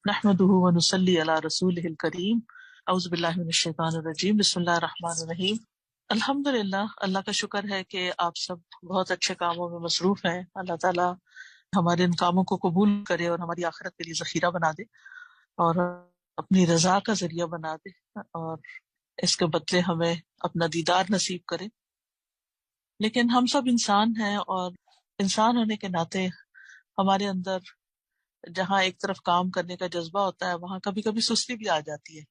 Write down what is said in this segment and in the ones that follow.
نحمده ونصلي على رسوله الكريم اعوذ باللہ من الشیطان الرجیم بسم اللہ الرحمن الرحیم الحمد للہ اللہ کا شکر ہے کہ آپ سب بہت اچھے کاموں میں مصروف ہیں. اللہ تعالیٰ ہمارے ان کاموں کو قبول کرے اور ہماری آخرت کے لیے ذخیرہ بنا دے اور اپنی رضا کا ذریعہ بنا دے اور اس کے بدلے ہمیں اپنا دیدار نصیب کرے. لیکن ہم سب انسان ہیں اور انسان ہونے کے ناطے ہمارے اندر جہاں ایک طرف کام کرنے کا جذبہ ہوتا ہے وہاں کبھی کبھی سستی بھی آ جاتی ہے.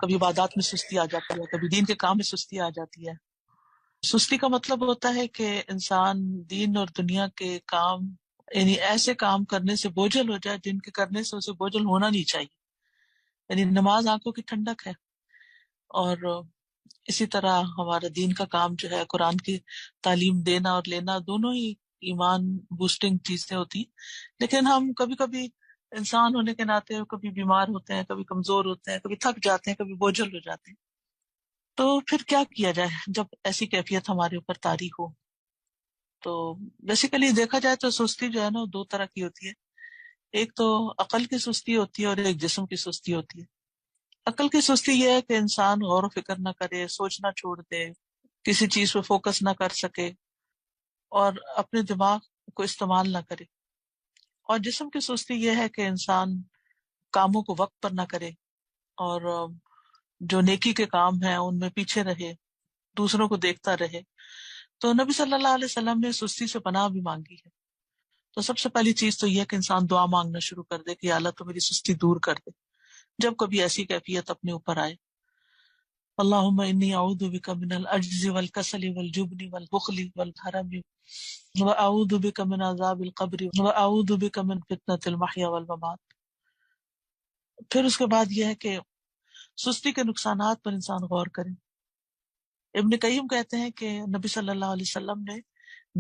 کبھی عبادات میں سستی آ جاتی ہے, کبھی دین کے کام میں سستی آ جاتی ہے. سستی کا مطلب ہوتا ہے کہ انسان دین اور دنیا کے کام یعنی ایسے کام کرنے سے بوجھل ہو جائے جن کے کرنے سے اسے بوجھل ہونا نہیں چاہیے. یعنی نماز آنکھوں کی ٹھنڈک ہے اور اسی طرح ہمارا دین کا کام جو ہے قرآن کی تعلیم دینا اور لینا دونوں ہی ایمان بوسٹنگ چیزیں ہوتی. لیکن ہم کبھی کبھی انسان ہونے کے ناطے کبھی بیمار ہوتے ہیں, کبھی کمزور ہوتے ہیں, کبھی تھک جاتے ہیں, کبھی بوجھل ہو جاتے ہیں. تو پھر کیا کیا جائے جب ایسی کیفیت ہمارے اوپر طاری ہو؟ تو بیسیکلی دیکھا جائے تو سستی جو ہے نا دو طرح کی ہوتی ہے. ایک تو عقل کی سستی ہوتی ہے اور ایک جسم کی سستی ہوتی ہے. عقل کی سستی یہ ہے کہ انسان غور و فکر نہ کرے, سوچنا چھوڑ دے, کسی چیز پہ فوکس نہ کر سکے اور اپنے دماغ کو استعمال نہ کرے. اور جسم کی سستی یہ ہے کہ انسان کاموں کو وقت پر نہ کرے اور جو نیکی کے کام ہیں ان میں پیچھے رہے, دوسروں کو دیکھتا رہے. تو نبی صلی اللہ علیہ وسلم نے سستی سے پناہ بھی مانگی ہے. تو سب سے پہلی چیز تو یہ ہے کہ انسان دعا مانگنا شروع کر دے کہ یا اللہ تو میری سستی دور کر دے جب کبھی ایسی کیفیت اپنے اوپر آئے. اللہم انی اعوذ بک من العجز والکسل والجبن والبخل والحرم واعوذ بک من عذاب القبر واعوذ بک من فتنۃ المحیا والممات. پھر اس کے بعد یہ ہے کہ سستی کے نقصانات پر انسان غور کرے. ابن قیم کہتے ہیں کہ نبی صلی اللہ علیہ وسلم نے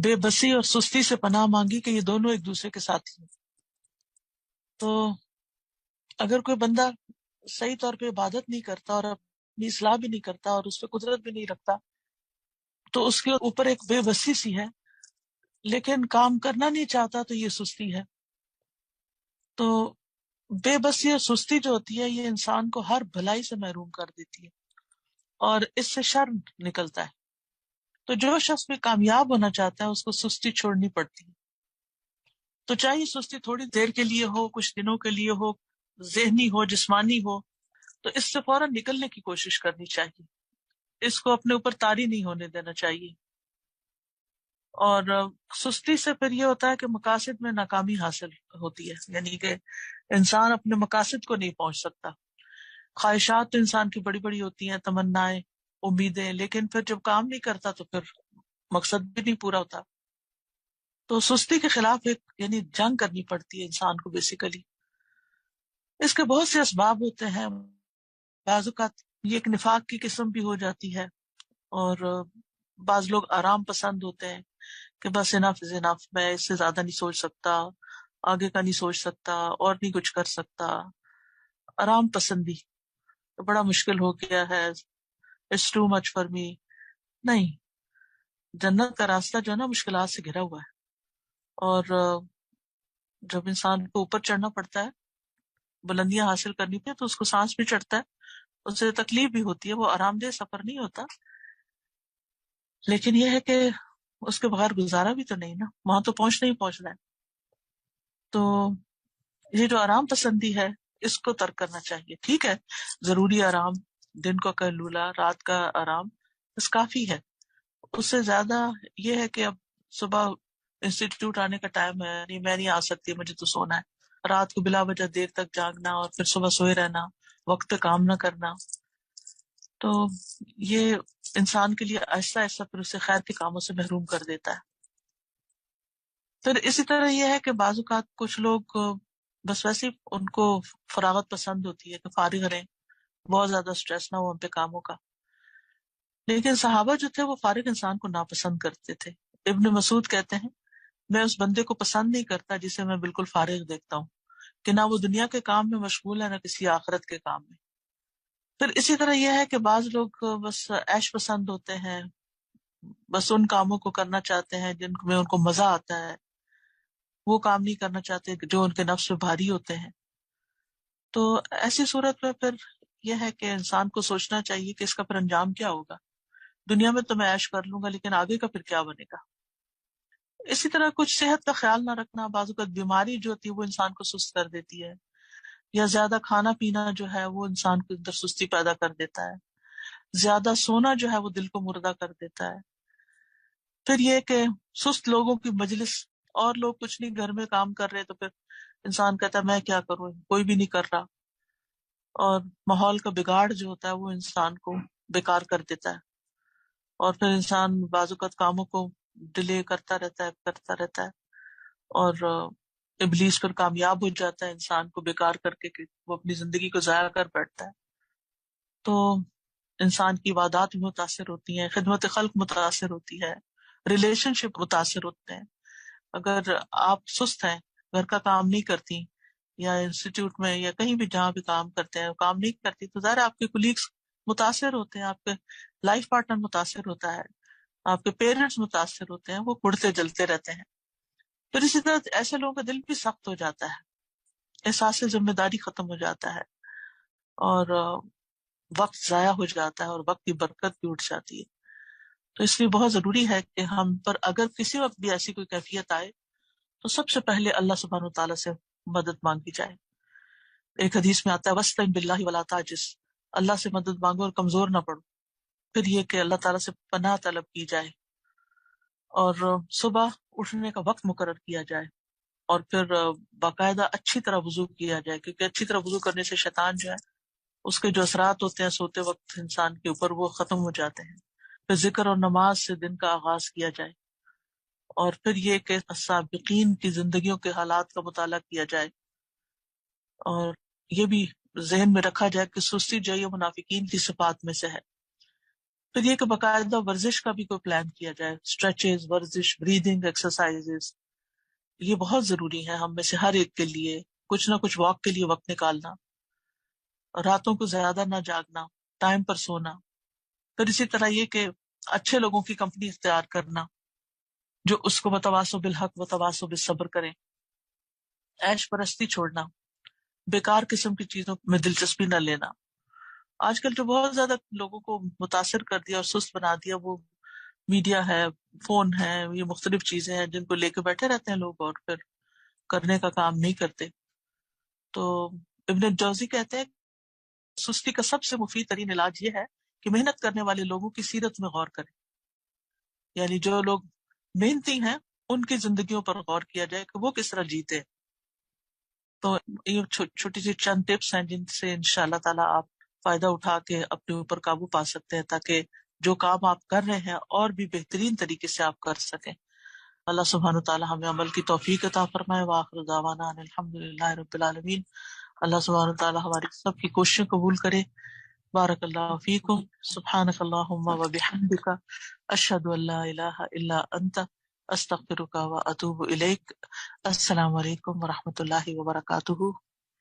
بے بسی اور سستی سے پناہ مانگی کہ یہ دونوں ایک دوسرے کے ساتھی ہیں. تو اگر کوئی بندہ صحیح طور پہ عبادت نہیں کرتا اور اپنی اصلاح بھی نہیں کرتا اور اس پہ قدرت بھی نہیں رکھتا تو اس کے اوپر ایک بے بسی سی ہے, لیکن کام کرنا نہیں چاہتا تو یہ سستی ہے. تو بے بسی اور سستی جو ہوتی ہے یہ انسان کو ہر بھلائی سے محروم کر دیتی ہے اور اس سے شر نکلتا ہے. تو جو شخص بھی کامیاب ہونا چاہتا ہے اس کو سستی چھوڑنی پڑتی ہے. تو چاہے سستی تھوڑی دیر کے لیے ہو, کچھ دنوں کے لیے ہو, ذہنی ہو, جسمانی ہو, تو اس سے فوراً نکلنے کی کوشش کرنی چاہیے. اس کو اپنے اوپر طاری نہیں ہونے دینا چاہیے. اور سستی سے پھر یہ ہوتا ہے کہ مقاصد میں ناکامی حاصل ہوتی ہے, یعنی کہ انسان اپنے مقاصد کو نہیں پہنچ سکتا. خواہشات تو انسان کی بڑی بڑی ہوتی ہیں, تمنائیں, امیدیں, لیکن پھر جب کام نہیں کرتا تو پھر مقصد بھی نہیں پورا ہوتا. تو سستی کے خلاف ایک یعنی جنگ کرنی پڑتی ہے انسان کو بیسیکلی. اس کے بہت سے اسباب ہوتے ہیں. بعض اوقات یہ ایک نفاق کی قسم بھی ہو جاتی ہے اور بعض لوگ آرام پسند ہوتے ہیں کہ بس انف از انف, میں اس سے زیادہ نہیں سوچ سکتا, آگے کا نہیں سوچ سکتا اور نہیں کچھ کر سکتا. آرام پسندی بڑا مشکل ہو گیا ہے, it's too much for me. نہیں, جنت کا راستہ جو ہے نا مشکلات سے گھرا ہوا ہے اور جب انسان کو اوپر چڑھنا پڑتا ہے, بلندیاں حاصل کرنی پہ, تو اس کو سانس بھی چڑھتا ہے, اس سے تکلیف بھی ہوتی ہے. وہ آرام دہ سفر نہیں ہوتا, لیکن یہ ہے کہ اس کے بغیر گزارا بھی تو نہیں نا, وہاں تو پہنچنا ہی پہنچنا ہے. تو یہ جو آرام پسندی ہے اس کو ترک کرنا چاہیے. ٹھیک ہے, ضروری آرام, دن کا قیلولہ, رات کا آرام بس کافی ہے. اس سے زیادہ یہ ہے کہ اب صبح انسٹیٹیوٹ آنے کا ٹائم ہے, نہیں میں نہیں آ سکتی, مجھے تو سونا ہے. رات کو بلا وجہ دیر تک جاگنا اور پھر صبح سوئے رہنا, وقت پہ کام نہ کرنا. تو یہ انسان کے لیے آہستہ آہستہ پھر اسے خیر کے کاموں سے محروم کر دیتا ہے. پھر اسی طرح یہ ہے کہ بعض اوقات کچھ لوگ بس ویسے ہی ان کو فراغت پسند ہوتی ہے کہ فارغ رہیں, بہت زیادہ سٹریس نہ ہو ان پہ کاموں کا. لیکن صحابہ جو تھے وہ فارغ انسان کو ناپسند کرتے تھے. ابن مسعود کہتے ہیں میں اس بندے کو پسند نہیں کرتا جسے میں بالکل فارغ دیکھتا ہوں, کہ نہ وہ دنیا کے کام میں مشغول ہے نہ کسی آخرت کے کام میں. پھر اسی طرح یہ ہے کہ بعض لوگ بس عیش پسند ہوتے ہیں, بس ان کاموں کو کرنا چاہتے ہیں جن میں ان کو مزہ آتا ہے, وہ کام نہیں کرنا چاہتے جو ان کے نفس پہ بھاری ہوتے ہیں. تو ایسی صورت میں پھر یہ ہے کہ انسان کو سوچنا چاہیے کہ اس کا پھر انجام کیا ہوگا. دنیا میں تو میں عیش کر لوں گا، لیکن آگے کا پھر کیا بنے گا. اسی طرح کچھ صحت کا خیال نہ رکھنا، بعض اوقات بیماری جو ہوتی ہے وہ انسان کو سست کر دیتی ہے، یا زیادہ کھانا پینا جو ہے وہ انسان کے اندر سستی پیدا کر دیتا ہے، زیادہ سونا جو ہے وہ دل کو مردہ کر دیتا ہے. پھر یہ کہ سست لوگوں کی مجلس، اور لوگ کچھ نہیں گھر میں کام کر رہے تو پھر انسان کہتا ہے میں کیا کروں، کوئی بھی نہیں کر رہا. اور ماحول کا بگاڑ جو ہوتا ہے وہ انسان کو بیکار کر دیتا ہے، اور پھر انسان بعض اوقات کاموں کو ڈیلے کرتا رہتا ہے، اور ابلیس پر کامیاب ہو جاتا ہے انسان کو بیکار کر کے کہ وہ اپنی زندگی کو ضائع کر بیٹھتا ہے. تو انسان کی عبادات بھی متاثر ہوتی ہیں، خدمت خلق متاثر ہوتی ہے، ریلیشن شپ متاثر ہوتے ہیں. اگر آپ سست ہیں، گھر کا کام نہیں کرتی، یا انسٹیٹیوٹ میں یا کہیں بھی جہاں بھی کام کرتے ہیں کام نہیں کرتی، تو ظاہر آپ کے کولیگس متاثر ہوتے ہیں، آپ کے لائف پارٹنر متاثر ہوتا ہے، آپ کے پیرنٹس متاثر ہوتے ہیں، وہ اڑتے جلتے رہتے ہیں. پھر اسی طرح ایسے لوگوں کا دل بھی سخت ہو جاتا ہے، احساس ذمہ داری ختم ہو جاتا ہے، اور وقت ضائع ہو جاتا ہے، اور وقت کی برکت بھی اٹھ جاتی ہے. تو اس لیے بہت ضروری ہے کہ ہم پر اگر کسی وقت بھی ایسی کوئی کیفیت آئے تو سب سے پہلے اللہ سبحانہ و تعالیٰ سے مدد مانگی جائے. ایک حدیث میں آتا ہے وَاسْتَعِن بِاللَّهِ وَلَا تَعْجِزْ، اللہ سے مدد مانگو اور کمزور نہ پڑو. پھر یہ کہ اللہ تعالیٰ سے پناہ طلب کی جائے، اور صبح اٹھنے کا وقت مقرر کیا جائے، اور پھر باقاعدہ اچھی طرح وضو کیا جائے، کیونکہ اچھی طرح وضو کرنے سے شیطان جو ہے اس کے جو اثرات ہوتے ہیں سوتے وقت انسان کے اوپر وہ ختم ہو جاتے ہیں. پھر ذکر اور نماز سے دن کا آغاز کیا جائے، اور پھر یہ کہ سابقین کی زندگیوں کے حالات کا مطالعہ کیا جائے، اور یہ بھی ذہن میں رکھا جائے کہ سستی جو ہے یہ منافقین کی صفات میں سے ہے. پھر یہ کہ باقاعدہ ورزش کا بھی کوئی پلان کیا جائے، اسٹریچز، ورزش، بریدنگ ایکسرسائزز، یہ بہت ضروری ہے ہم میں سے ہر ایک کے لیے. کچھ نہ کچھ واک کے لیے وقت نکالنا، راتوں کو زیادہ نہ جاگنا، ٹائم پر سونا. پھر اسی طرح یہ کہ اچھے لوگوں کی کمپنی اختیار کرنا جو اس کو بتواصو بالحق بتواصو بالصبر کریں. عیش پرستی چھوڑنا، بیکار قسم کی چیزوں میں دلچسپی نہ لینا. آج کل جو بہت زیادہ لوگوں کو متاثر کر دیا اور سست بنا دیا وہ میڈیا ہے، فون ہے، یہ مختلف چیزیں ہیں جن کو لے کے بیٹھے رہتے ہیں لوگ، اور پھر کرنے کا کام نہیں کرتے. تو ابن جوزی کہتے ہیں سستی کا سب سے مفید ترین علاج یہ ہے کہ محنت کرنے والے لوگوں کی سیرت میں غور کریں، یعنی جو لوگ محنتی ہیں ان کی زندگیوں پر غور کیا جائے کہ وہ کس طرح جیتے. تو یہ چھوٹی سی چند ٹپس ہیں جن سے انشاءاللہ تعالیٰ آپ فائدہ اٹھا کے اپنے اوپر قابو پا سکتے ہیں، تاکہ جو کام آپ کر رہے ہیں اور بھی بہترین طریقے سے آپ کر سکیں. اللہ سبحانہ تعالیٰ ہمیں عمل کی توفیق عطا فرمائے. وآخر دعوانا ان الحمدللہ رب العالمین. اللہ سبحانہ تعالیٰ ہماری سب کی کوششیں قبول کرے. بارک اللہ فیکم. سبحانک اللہم و بحمدک، اشہد ان لا الہ الا انت، استغفرک و اتوب الیک. السلام علیکم و رحمۃ اللہ وبرکاتہ.